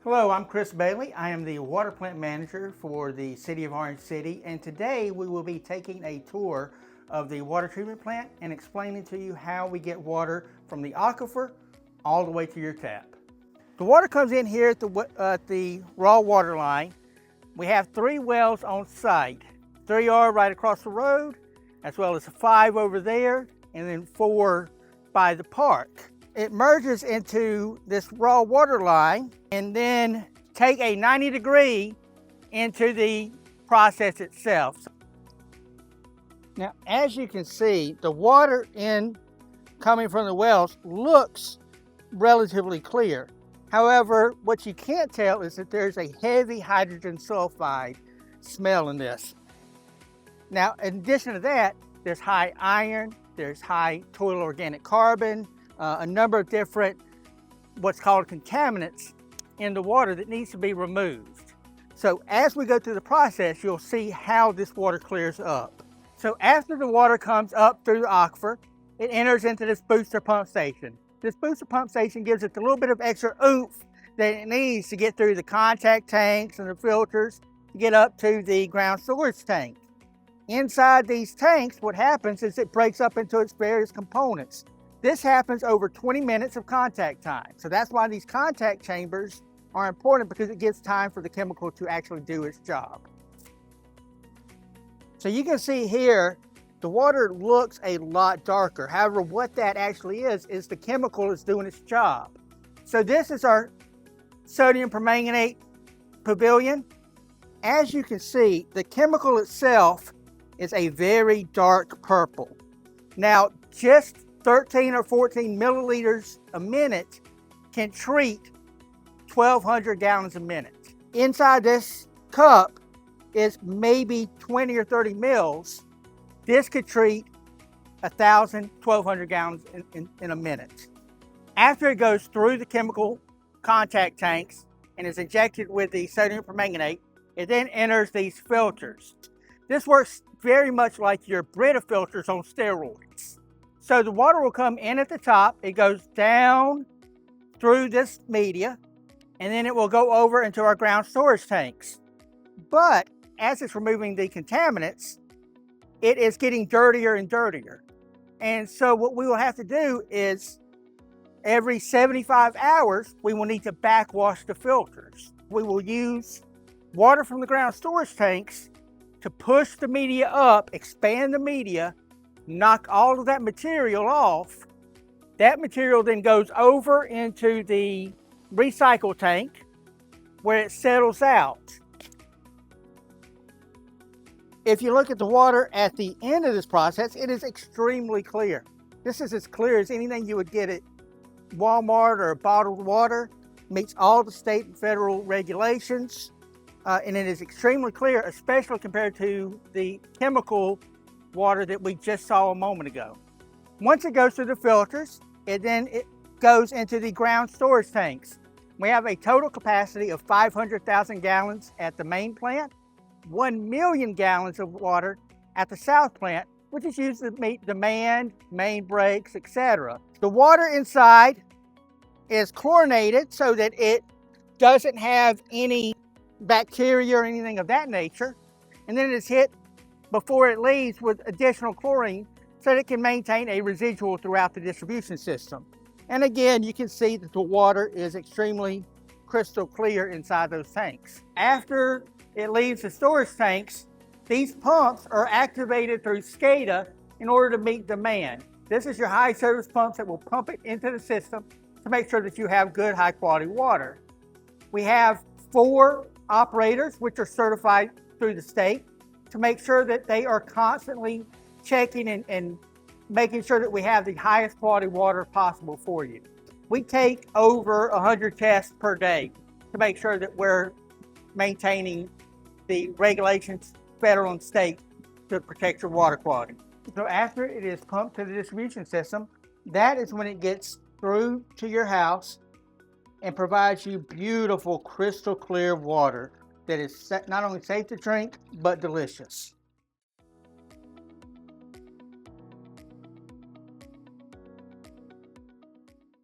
Hello, I'm Chris Bailey. I am the water plant manager for the City of Orange City, and today we will be taking a tour of the water treatment plant and explaining to you how we get water from the aquifer all the way to your tap. The water comes in here at the raw water line. We have 3 wells on site. 3 are right across the road, as well as 5 over there, and then 4 by the park. It merges into this raw water line and then take a 90-degree into the process itself. Now, as you can see, the water coming from the wells looks relatively clear. However, what you can't tell is that there's a heavy hydrogen sulfide smell in this. Now, in addition to that, there's high iron, there's high total organic carbon, a number of different what's called contaminants in the water that needs to be removed. So as we go through the process, you'll see how this water clears up. So after the water comes up through the aquifer, it enters into this booster pump station. This booster pump station gives it a little bit of extra oomph that it needs to get through the contact tanks and the filters to get up to the ground storage tank. Inside these tanks, what happens is it breaks up into its various components. This happens over 20 minutes of contact time. So that's why these contact chambers are important, because it gives time for the chemical to actually do its job. So you can see here, the water looks a lot darker. However, what that actually is the chemical is doing its job. So this is our sodium permanganate pavilion. As you can see, the chemical itself is a very dark purple. Now, just 13 or 14 milliliters a minute can treat 1,200 gallons a minute. Inside this cup is maybe 20 or 30 mils. This could treat 1,000, 1,200 gallons in a minute. After it goes through the chemical contact tanks and is injected with the sodium permanganate, it then enters these filters. This works very much like your Brita filters on steroids. So the water will come in at the top, it goes down through this media, and then it will go over into our ground storage tanks. But as it's removing the contaminants, it is getting dirtier and dirtier. And so what we will have to do is every 75 hours, we will need to backwash the filters. We will use water from the ground storage tanks to push the media up, expand the media, knock all of that material off. That material then goes over into the recycle tank where it settles out. If you look at the water at the end of this process, it is extremely clear. This is as clear as anything you would get at Walmart or bottled water. Meets all the state and federal regulations, and it is extremely clear, especially compared to the chemical water that we just saw a moment ago. Once it goes through the filters, it goes into the ground storage tanks. We have a total capacity of 500,000 gallons at the main plant, 1 million gallons of water at the south plant, which is used to meet demand, main breaks, etc. The water inside is chlorinated so that it doesn't have any bacteria or anything of that nature, and then it is hit before it leaves with additional chlorine so that it can maintain a residual throughout the distribution system. And again, you can see that the water is extremely crystal clear inside those tanks. After it leaves the storage tanks, these pumps are activated through SCADA in order to meet demand. This is your high service pumps that will pump it into the system to make sure that you have good, high quality water. We have 4 operators which are certified through the state to make sure that they are constantly checking and making sure that we have the highest quality water possible for you. We take over 100 tests per day to make sure that we're maintaining the regulations, federal and state, to protect your water quality. So after it is pumped to the distribution system, that is when it gets through to your house and provides you beautiful, crystal clear water that is not only safe to drink, but delicious.